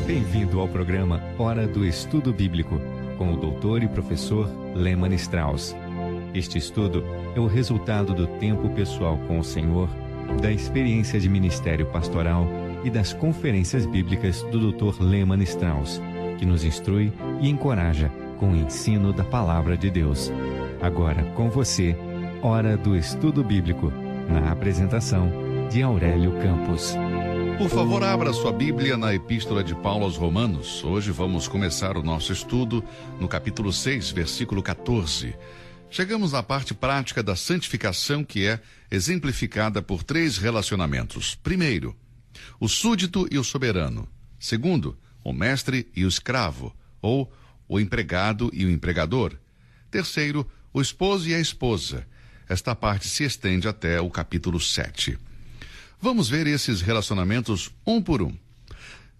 Bem-vindo ao programa Hora do Estudo Bíblico, com o doutor e professor Lehmann Strauss. Este estudo é o resultado do tempo pessoal com o Senhor, da experiência de ministério pastoral e das conferências bíblicas do Dr. Lehmann Strauss, que nos instrui e encoraja com o ensino da Palavra de Deus. Agora, com você, Hora do Estudo Bíblico, na apresentação de Aurélio Campos. Por favor, abra sua Bíblia na Epístola de Paulo aos Romanos. Hoje vamos começar o nosso estudo no capítulo 6, versículo 14. Chegamos na parte prática da santificação, que é exemplificada por 3 relacionamentos. Primeiro, o súdito e o soberano. Segundo, o mestre e o escravo, ou o empregado e o empregador. Terceiro, o esposo e a esposa. Esta parte se estende até o capítulo 7. Vamos ver esses relacionamentos um por um.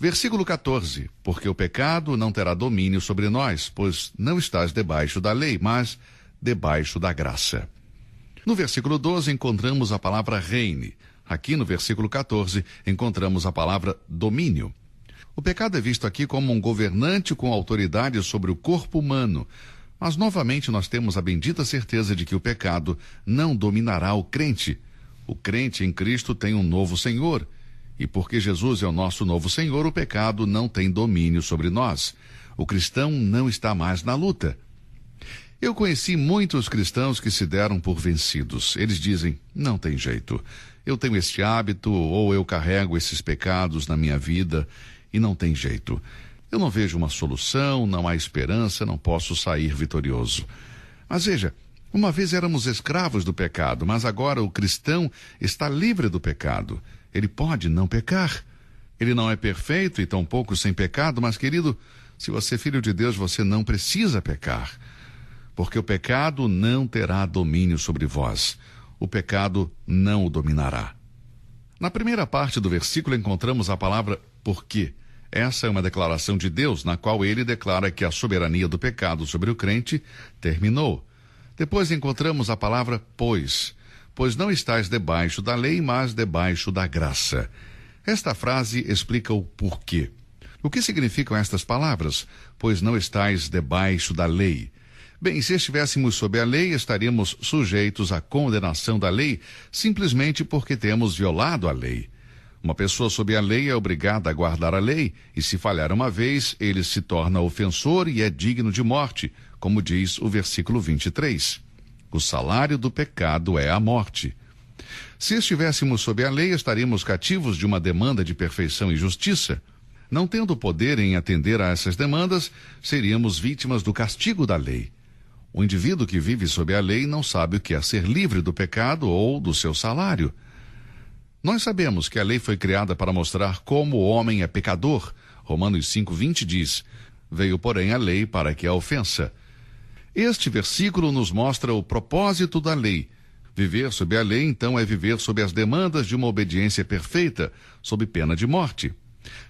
Versículo 14. Porque o pecado não terá domínio sobre nós, pois não estás debaixo da lei, mas debaixo da graça. No versículo 12 encontramos a palavra reine. Aqui no versículo 14 encontramos a palavra domínio. O pecado é visto aqui como um governante com autoridade sobre o corpo humano, mas novamente nós temos a bendita certeza de que o pecado não dominará o crente. O crente em Cristo tem um novo Senhor, e porque Jesus é o nosso novo Senhor, o pecado não tem domínio sobre nós. O cristão não está mais na luta. Eu conheci muitos cristãos que se deram por vencidos. Eles dizem, não tem jeito. Eu tenho este hábito, ou eu carrego esses pecados na minha vida, e não tem jeito. Eu não vejo uma solução, não há esperança, não posso sair vitorioso. Mas veja, uma vez éramos escravos do pecado, mas agora o cristão está livre do pecado. Ele pode não pecar. Ele não é perfeito e tampouco sem pecado, mas, querido, se você é filho de Deus, você não precisa pecar. Porque o pecado não terá domínio sobre vós. O pecado não o dominará. Na primeira parte do versículo encontramos a palavra porque. Essa é uma declaração de Deus, na qual ele declara que a soberania do pecado sobre o crente terminou. Depois encontramos a palavra pois não estais debaixo da lei, mas debaixo da graça. Esta frase explica o porquê. O que significam estas palavras? Pois não estais debaixo da lei. Bem, se estivéssemos sob a lei, estaríamos sujeitos à condenação da lei, simplesmente porque temos violado a lei. Uma pessoa sob a lei é obrigada a guardar a lei, e se falhar uma vez, ele se torna ofensor e é digno de morte, como diz o versículo 23. O salário do pecado é a morte. Se estivéssemos sob a lei, estaríamos cativos de uma demanda de perfeição e justiça. Não tendo poder em atender a essas demandas, seríamos vítimas do castigo da lei. O indivíduo que vive sob a lei não sabe o que é ser livre do pecado ou do seu salário. Nós sabemos que a lei foi criada para mostrar como o homem é pecador. Romanos 5:20 diz, veio, porém, a lei para que a ofensa. Este versículo nos mostra o propósito da lei. Viver sob a lei, então, é viver sob as demandas de uma obediência perfeita, sob pena de morte.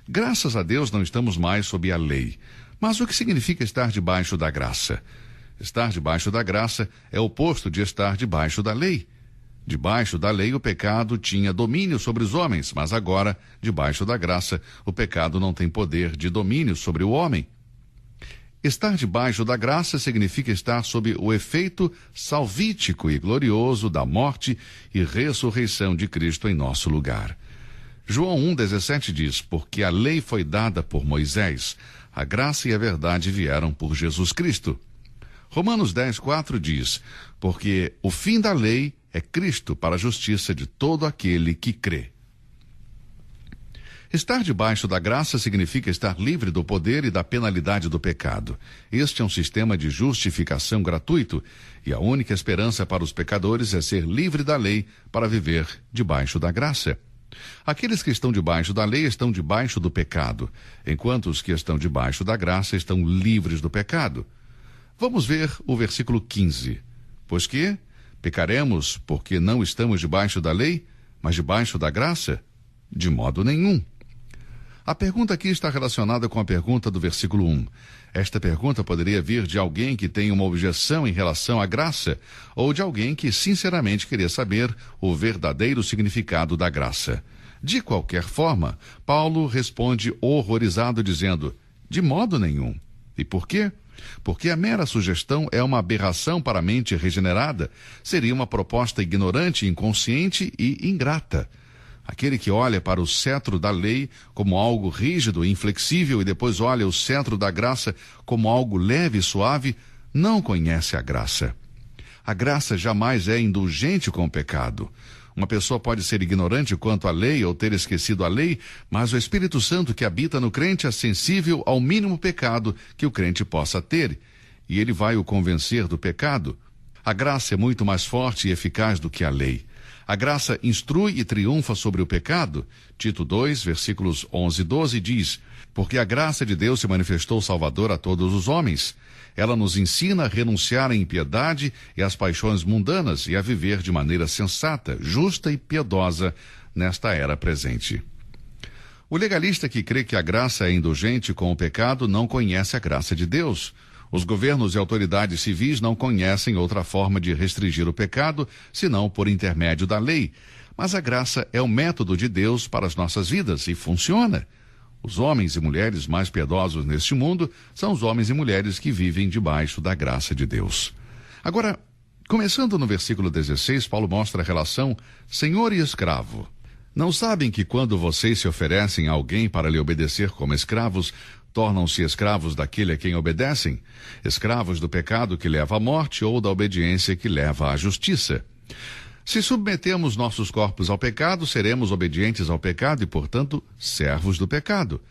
Graças a Deus não estamos mais sob a lei. Mas o que significa estar debaixo da graça? Estar debaixo da graça é o oposto de estar debaixo da lei. Debaixo da lei, o pecado tinha domínio sobre os homens, mas agora, debaixo da graça, o pecado não tem poder de domínio sobre o homem. Estar debaixo da graça significa estar sob o efeito salvítico e glorioso da morte e ressurreição de Cristo em nosso lugar. João 1,17 diz, porque a lei foi dada por Moisés, a graça e a verdade vieram por Jesus Cristo. Romanos 10,4 diz, porque o fim da lei é Cristo para a justiça de todo aquele que crê. Estar debaixo da graça significa estar livre do poder e da penalidade do pecado. Este é um sistema de justificação gratuito e a única esperança para os pecadores é ser livre da lei para viver debaixo da graça. Aqueles que estão debaixo da lei estão debaixo do pecado, enquanto os que estão debaixo da graça estão livres do pecado. Vamos ver o versículo 15. Pois que pecaremos porque não estamos debaixo da lei, mas debaixo da graça? De modo nenhum. A pergunta aqui está relacionada com a pergunta do versículo 1. Esta pergunta poderia vir de alguém que tem uma objeção em relação à graça, ou de alguém que sinceramente queria saber o verdadeiro significado da graça. De qualquer forma, Paulo responde horrorizado dizendo: de modo nenhum. E por quê? Porque a mera sugestão é uma aberração para a mente regenerada, seria uma proposta ignorante, inconsciente e ingrata. Aquele que olha para o cetro da lei como algo rígido e inflexível e depois olha o cetro da graça como algo leve e suave, não conhece a graça. A graça jamais é indulgente com o pecado. Uma pessoa pode ser ignorante quanto à lei ou ter esquecido a lei, mas o Espírito Santo que habita no crente é sensível ao mínimo pecado que o crente possa ter, e ele vai o convencer do pecado. A graça é muito mais forte e eficaz do que a lei. A graça instrui e triunfa sobre o pecado. Tito 2, versículos 11 e 12 diz: porque a graça de Deus se manifestou salvadora a todos os homens. Ela nos ensina a renunciar à impiedade e às paixões mundanas e a viver de maneira sensata, justa e piedosa nesta era presente. O legalista que crê que a graça é indulgente com o pecado não conhece a graça de Deus. Os governos e autoridades civis não conhecem outra forma de restringir o pecado, senão por intermédio da lei. Mas a graça é o método de Deus para as nossas vidas e funciona. Os homens e mulheres mais piedosos neste mundo são os homens e mulheres que vivem debaixo da graça de Deus. Agora, começando no versículo 16, Paulo mostra a relação senhor e escravo. Não sabem que quando vocês se oferecem a alguém para lhe obedecer como escravos, tornam-se escravos daquele a quem obedecem, escravos do pecado que leva à morte ou da obediência que leva à justiça. Se submetemos nossos corpos ao pecado, seremos obedientes ao pecado e, portanto, servos do pecado.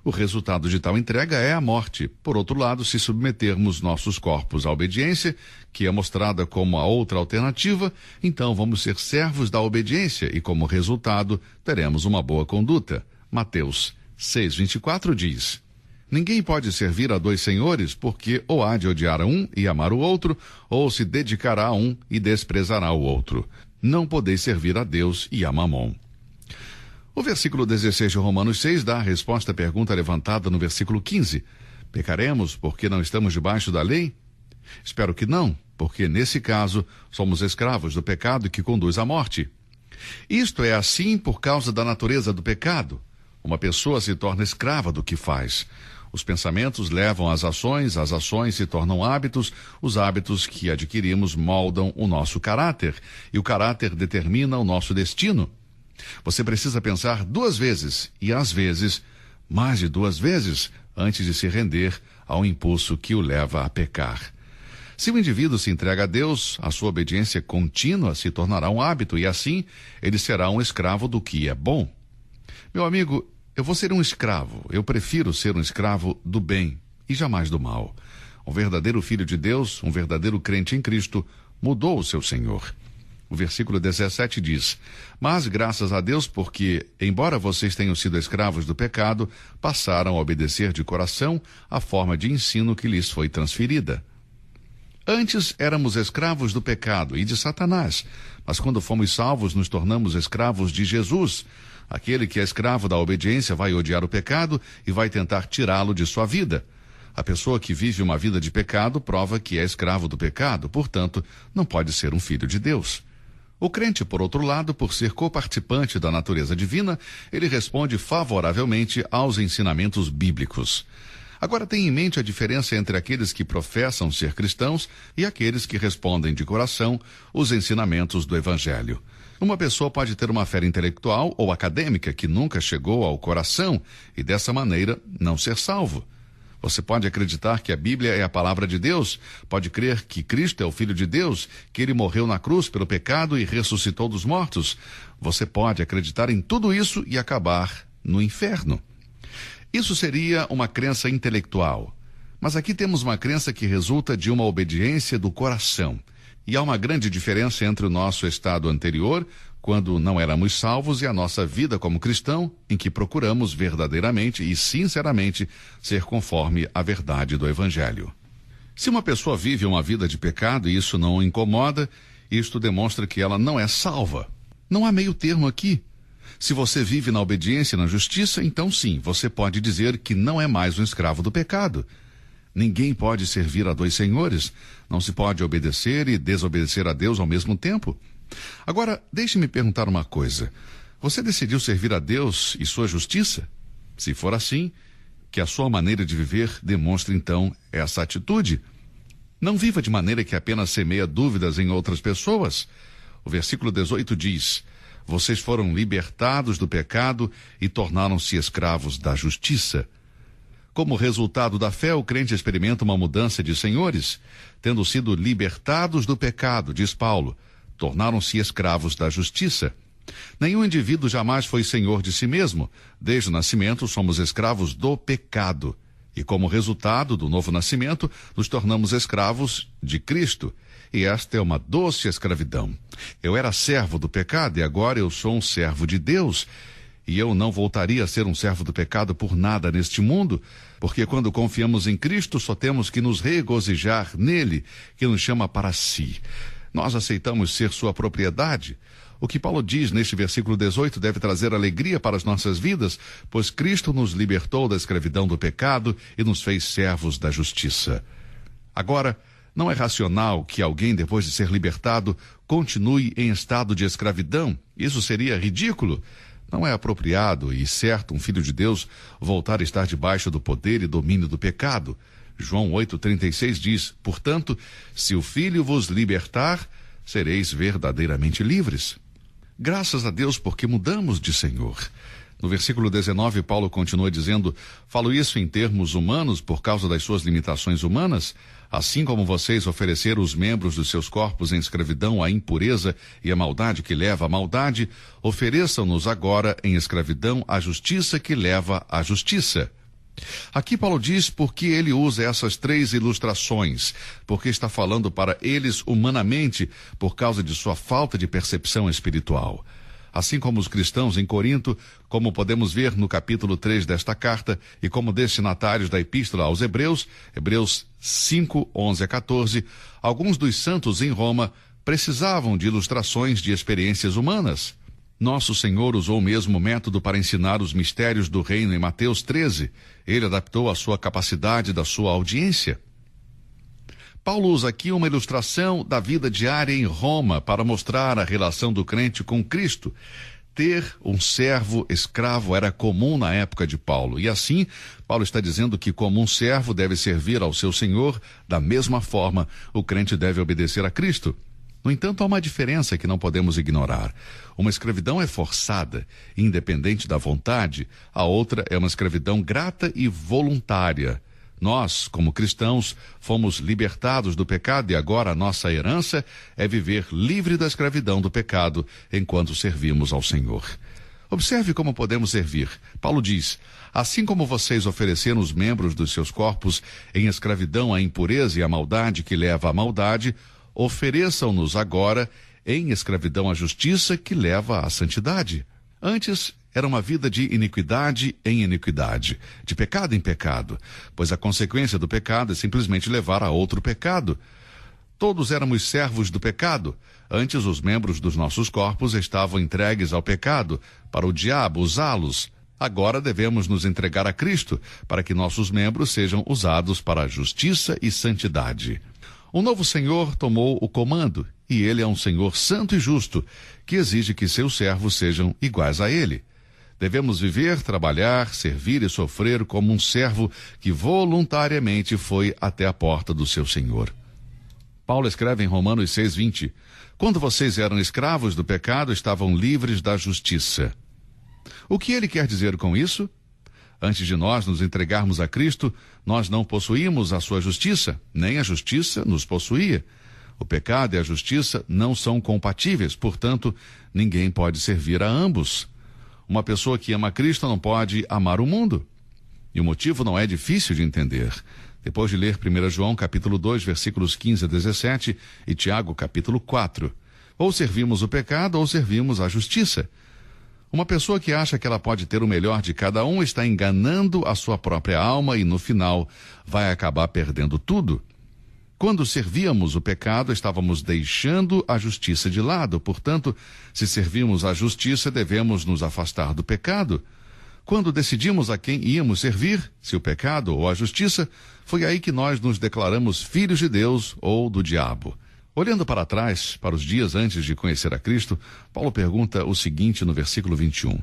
O resultado de tal entrega é a morte. Por outro lado, se submetermos nossos corpos à obediência, que é mostrada como a outra alternativa, então vamos ser servos da obediência e, como resultado, teremos uma boa conduta. Mateus 6:24 diz: ninguém pode servir a dois senhores, porque ou há de odiar a um e amar o outro, ou se dedicará a um e desprezará o outro. Não podeis servir a Deus e a Mamon. O versículo 16 de Romanos 6 dá a resposta à pergunta levantada no versículo 15. Pecaremos porque não estamos debaixo da lei? Espero que não, porque nesse caso somos escravos do pecado que conduz à morte. Isto é assim por causa da natureza do pecado. Uma pessoa se torna escrava do que faz. Os pensamentos levam às ações se tornam hábitos, os hábitos que adquirimos moldam o nosso caráter, e o caráter determina o nosso destino. Você precisa pensar 2 vezes, e às vezes, mais de 2 vezes, antes de se render ao impulso que o leva a pecar. Se o indivíduo se entrega a Deus, a sua obediência contínua se tornará um hábito, e assim ele será um escravo do que é bom. Meu amigo, eu vou ser um escravo. Eu prefiro ser um escravo do bem e jamais do mal. Um verdadeiro filho de Deus, um verdadeiro crente em Cristo, mudou o seu Senhor. O versículo 17 diz: mas graças a Deus, porque, embora vocês tenham sido escravos do pecado, passaram a obedecer de coração a forma de ensino que lhes foi transferida. Antes éramos escravos do pecado e de Satanás, mas quando fomos salvos nos tornamos escravos de Jesus. Aquele que é escravo da obediência vai odiar o pecado e vai tentar tirá-lo de sua vida. A pessoa que vive uma vida de pecado prova que é escravo do pecado, portanto, não pode ser um filho de Deus. O crente, por outro lado, por ser coparticipante da natureza divina, ele responde favoravelmente aos ensinamentos bíblicos. Agora tenha em mente a diferença entre aqueles que professam ser cristãos e aqueles que respondem de coração os ensinamentos do Evangelho. Uma pessoa pode ter uma fé intelectual ou acadêmica que nunca chegou ao coração e, dessa maneira, não ser salvo. Você pode acreditar que a Bíblia é a palavra de Deus, pode crer que Cristo é o Filho de Deus, que ele morreu na cruz pelo pecado e ressuscitou dos mortos. Você pode acreditar em tudo isso e acabar no inferno. Isso seria uma crença intelectual. Mas aqui temos uma crença que resulta de uma obediência do coração. E há uma grande diferença entre o nosso estado anterior, quando não éramos salvos, e a nossa vida como cristão, em que procuramos verdadeiramente e sinceramente ser conforme a verdade do Evangelho. Se uma pessoa vive uma vida de pecado e isso não o incomoda, isto demonstra que ela não é salva. Não há meio termo aqui. Se você vive na obediência e na justiça, então sim, você pode dizer que não é mais um escravo do pecado. Ninguém pode servir a dois senhores. Não se pode obedecer e desobedecer a Deus ao mesmo tempo. Agora, deixe-me perguntar uma coisa. Você decidiu servir a Deus e sua justiça? Se for assim, que a sua maneira de viver demonstre então essa atitude. Não viva de maneira que apenas semeia dúvidas em outras pessoas. O versículo 18 diz: vocês foram libertados do pecado e tornaram-se escravos da justiça. Como resultado da fé, o crente experimenta uma mudança de senhores. Tendo sido libertados do pecado, diz Paulo, tornaram-se escravos da justiça. Nenhum indivíduo jamais foi senhor de si mesmo. Desde o nascimento, somos escravos do pecado. E como resultado do novo nascimento, nos tornamos escravos de Cristo. E esta é uma doce escravidão. Eu era servo do pecado e agora eu sou um servo de Deus. E eu não voltaria a ser um servo do pecado por nada neste mundo, porque quando confiamos em Cristo, só temos que nos regozijar nele, que nos chama para si. Nós aceitamos ser sua propriedade. O que Paulo diz neste versículo 18 deve trazer alegria para as nossas vidas, pois Cristo nos libertou da escravidão do pecado e nos fez servos da justiça. Agora, não é racional que alguém, depois de ser libertado, continue em estado de escravidão. Isso seria ridículo. Não é apropriado e certo um filho de Deus voltar a estar debaixo do poder e domínio do pecado. João 8,36 diz: portanto, se o Filho vos libertar, sereis verdadeiramente livres. Graças a Deus porque mudamos de Senhor. No versículo 19, Paulo continua dizendo: falo isso em termos humanos por causa das suas limitações humanas. Assim como vocês ofereceram os membros dos seus corpos em escravidão à impureza e à maldade que leva à maldade, ofereçam-nos agora em escravidão à justiça que leva à justiça. Aqui Paulo diz por que ele usa essas três ilustrações, porque está falando para eles humanamente por causa de sua falta de percepção espiritual. Assim como os cristãos em Corinto, como podemos ver no capítulo 3 desta carta, e como destinatários da epístola aos Hebreus, Hebreus 5, 11 a 14, alguns dos santos em Roma precisavam de ilustrações de experiências humanas. Nosso Senhor usou o mesmo método para ensinar os mistérios do reino em Mateus 13. Ele adaptou a sua capacidade da sua audiência. Paulo usa aqui uma ilustração da vida diária em Roma para mostrar a relação do crente com Cristo. Ter um servo escravo era comum na época de Paulo. E assim, Paulo está dizendo que como um servo deve servir ao seu senhor, da mesma forma, o crente deve obedecer a Cristo. No entanto, há uma diferença que não podemos ignorar. Uma escravidão é forçada, independente da vontade. A outra é uma escravidão grata e voluntária. Nós, como cristãos, fomos libertados do pecado e agora a nossa herança é viver livre da escravidão do pecado enquanto servimos ao Senhor. Observe como podemos servir. Paulo diz: assim como vocês ofereceram os membros dos seus corpos em escravidão à impureza e à maldade que leva à maldade, ofereçam-nos agora em escravidão à justiça que leva à santidade. Antes, era uma vida de iniquidade em iniquidade, de pecado em pecado, pois a consequência do pecado é simplesmente levar a outro pecado. Todos éramos servos do pecado. Antes, os membros dos nossos corpos estavam entregues ao pecado, para o diabo usá-los. Agora devemos nos entregar a Cristo, para que nossos membros sejam usados para a justiça e santidade. Um novo Senhor tomou o comando, e ele é um Senhor santo e justo, que exige que seus servos sejam iguais a ele. Devemos viver, trabalhar, servir e sofrer como um servo que voluntariamente foi até a porta do seu Senhor. Paulo escreve em Romanos 6:20, quando vocês eram escravos do pecado, estavam livres da justiça. O que ele quer dizer com isso? Antes de nós nos entregarmos a Cristo, nós não possuímos a sua justiça, nem a justiça nos possuía. O pecado e a justiça não são compatíveis, portanto, ninguém pode servir a ambos. Uma pessoa que ama Cristo não pode amar o mundo. E o motivo não é difícil de entender. Depois de ler 1 João capítulo 2, versículos 15 a 17 e Tiago capítulo 4. Ou servimos o pecado ou servimos a justiça. Uma pessoa que acha que ela pode ter o melhor de cada um está enganando a sua própria alma e, no final, vai acabar perdendo tudo. Quando servíamos o pecado, estávamos deixando a justiça de lado. Portanto, se servimos a justiça, devemos nos afastar do pecado. Quando decidimos a quem íamos servir, se o pecado ou a justiça, foi aí que nós nos declaramos filhos de Deus ou do diabo. Olhando para trás, para os dias antes de conhecer a Cristo, Paulo pergunta o seguinte no versículo 21.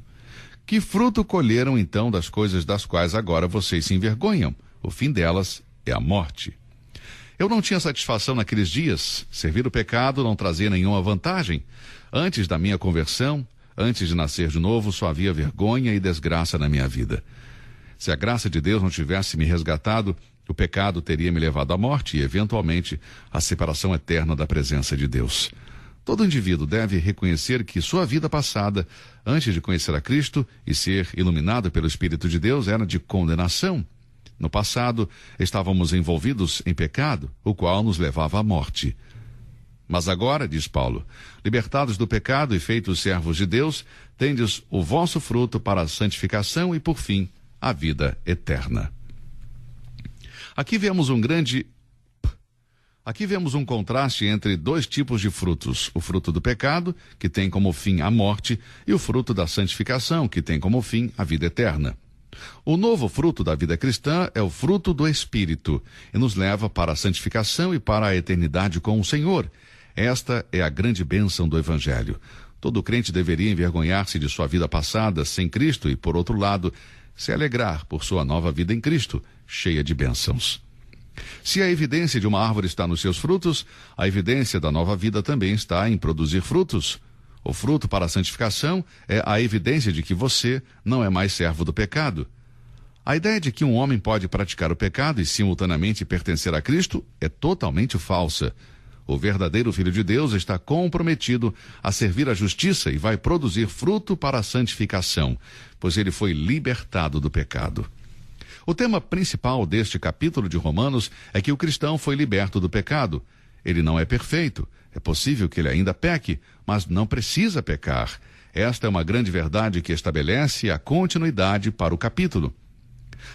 Que fruto colheram então das coisas das quais agora vocês se envergonham? O fim delas é a morte. Eu não tinha satisfação naqueles dias. Servir o pecado não trazia nenhuma vantagem. Antes da minha conversão, antes de nascer de novo, só havia vergonha e desgraça na minha vida. Se a graça de Deus não tivesse me resgatado, o pecado teria me levado à morte e, eventualmente, à separação eterna da presença de Deus. Todo indivíduo deve reconhecer que sua vida passada, antes de conhecer a Cristo e ser iluminado pelo Espírito de Deus, era de condenação. No passado, estávamos envolvidos em pecado, o qual nos levava à morte. Mas agora, diz Paulo, libertados do pecado e feitos servos de Deus, tendes o vosso fruto para a santificação e, por fim, a vida eterna. Aqui vemos um contraste entre dois tipos de frutos. O fruto do pecado, que tem como fim a morte, e o fruto da santificação, que tem como fim a vida eterna. O novo fruto da vida cristã é o fruto do Espírito e nos leva para a santificação e para a eternidade com o Senhor. Esta é a grande bênção do Evangelho. Todo crente deveria envergonhar-se de sua vida passada sem Cristo e, por outro lado, se alegrar por sua nova vida em Cristo, cheia de bênçãos. Se a evidência de uma árvore está nos seus frutos, a evidência da nova vida também está em produzir frutos. O fruto para a santificação é a evidência de que você não é mais servo do pecado. A ideia de que um homem pode praticar o pecado e simultaneamente pertencer a Cristo é totalmente falsa. O verdadeiro Filho de Deus está comprometido a servir a justiça e vai produzir fruto para a santificação, pois ele foi libertado do pecado. O tema principal deste capítulo de Romanos é que o cristão foi liberto do pecado. Ele não é perfeito. É possível que ele ainda peque, mas não precisa pecar. Esta é uma grande verdade que estabelece a continuidade para o capítulo.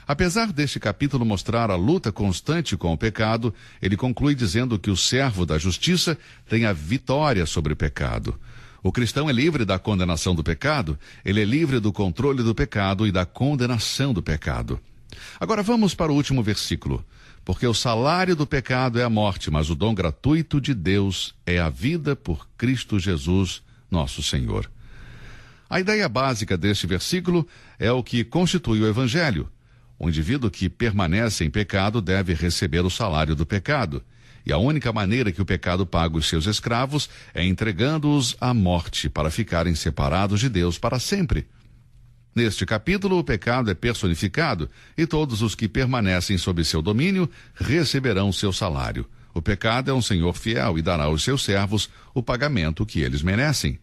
Apesar deste capítulo mostrar a luta constante com o pecado, ele conclui dizendo que o servo da justiça tem a vitória sobre o pecado. O cristão é livre da condenação do pecado, ele é livre do controle do pecado e da condenação do pecado. Agora vamos para o último versículo. Porque o salário do pecado é a morte, mas o dom gratuito de Deus é a vida por Cristo Jesus, nosso Senhor. A ideia básica deste versículo é o que constitui o Evangelho. O indivíduo que permanece em pecado deve receber o salário do pecado. E a única maneira que o pecado paga os seus escravos é entregando-os à morte para ficarem separados de Deus para sempre. Neste capítulo, o pecado é personificado e todos os que permanecem sob seu domínio receberão seu salário. O pecado é um senhor fiel e dará aos seus servos o pagamento que eles merecem.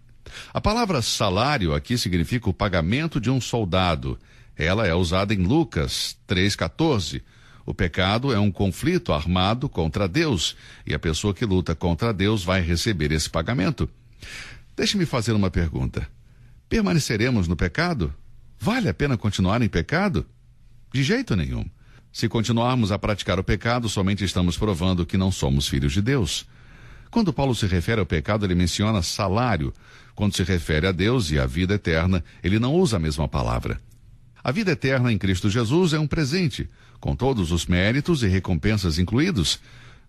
A palavra salário aqui significa o pagamento de um soldado. Ela é usada em Lucas 3,14. O pecado é um conflito armado contra Deus e a pessoa que luta contra Deus vai receber esse pagamento. Deixe-me fazer uma pergunta. Permaneceremos no pecado? Vale a pena continuar em pecado? De jeito nenhum. Se continuarmos a praticar o pecado, somente estamos provando que não somos filhos de Deus. Quando Paulo se refere ao pecado, ele menciona salário. Quando se refere a Deus e à vida eterna, ele não usa a mesma palavra. A vida eterna em Cristo Jesus é um presente, com todos os méritos e recompensas incluídos.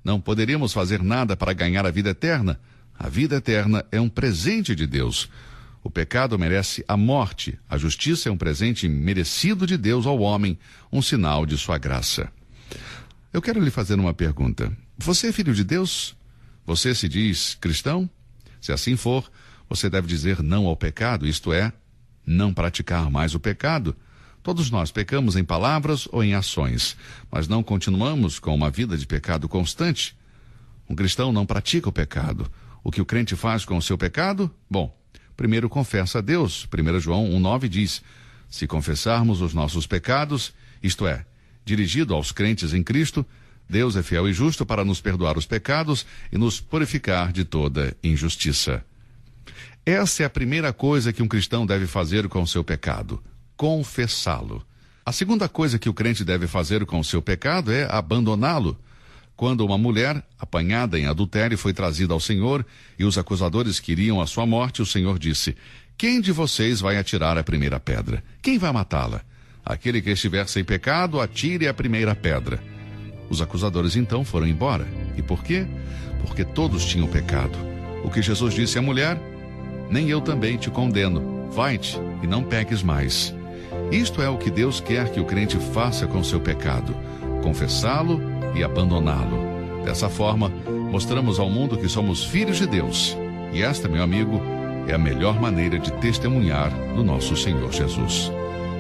Não poderíamos fazer nada para ganhar a vida eterna. A vida eterna é um presente de Deus. O pecado merece a morte. A justiça é um presente merecido de Deus ao homem, um sinal de sua graça. Eu quero lhe fazer uma pergunta. Você é filho de Deus? Você se diz cristão? Se assim for, você deve dizer não ao pecado, isto é, não praticar mais o pecado. Todos nós pecamos em palavras ou em ações, mas não continuamos com uma vida de pecado constante. Um cristão não pratica o pecado. O que o crente faz com o seu pecado? Bom, primeiro confessa a Deus. 1 João 1,9 diz, se confessarmos os nossos pecados, isto é, dirigido aos crentes em Cristo, Deus é fiel e justo para nos perdoar os pecados e nos purificar de toda injustiça. Essa é a primeira coisa que um cristão deve fazer com o seu pecado, confessá-lo. A segunda coisa que o crente deve fazer com o seu pecado é abandoná-lo. Quando uma mulher, apanhada em adultério, foi trazida ao Senhor e os acusadores queriam a sua morte, o Senhor disse, quem de vocês vai atirar a primeira pedra? Quem vai matá-la? Aquele que estiver sem pecado, atire a primeira pedra. Os acusadores então foram embora. E por quê? Porque todos tinham pecado. O que Jesus disse à mulher? Nem eu também te condeno. Vai-te e não peques mais. Isto é o que Deus quer que o crente faça com seu pecado: confessá-lo e abandoná-lo. Dessa forma, mostramos ao mundo que somos filhos de Deus. E esta, meu amigo, é a melhor maneira de testemunhar do nosso Senhor Jesus.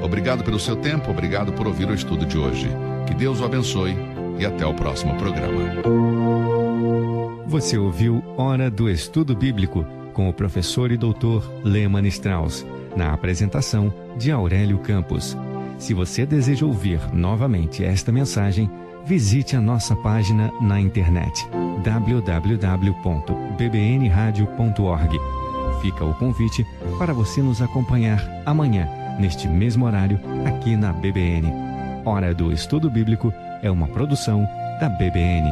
Obrigado pelo seu tempo, obrigado por ouvir o estudo de hoje. Que Deus o abençoe e até o próximo programa. Você ouviu Hora do Estudo Bíblico com o professor e doutor Lehmann Strauss, na apresentação de Aurélio Campos. Se você deseja ouvir novamente esta mensagem, visite a nossa página na internet www.bbnradio.org. Fica o convite para você nos acompanhar amanhã, neste mesmo horário, aqui na BBN. Hora do Estudo Bíblico é uma produção da BBN.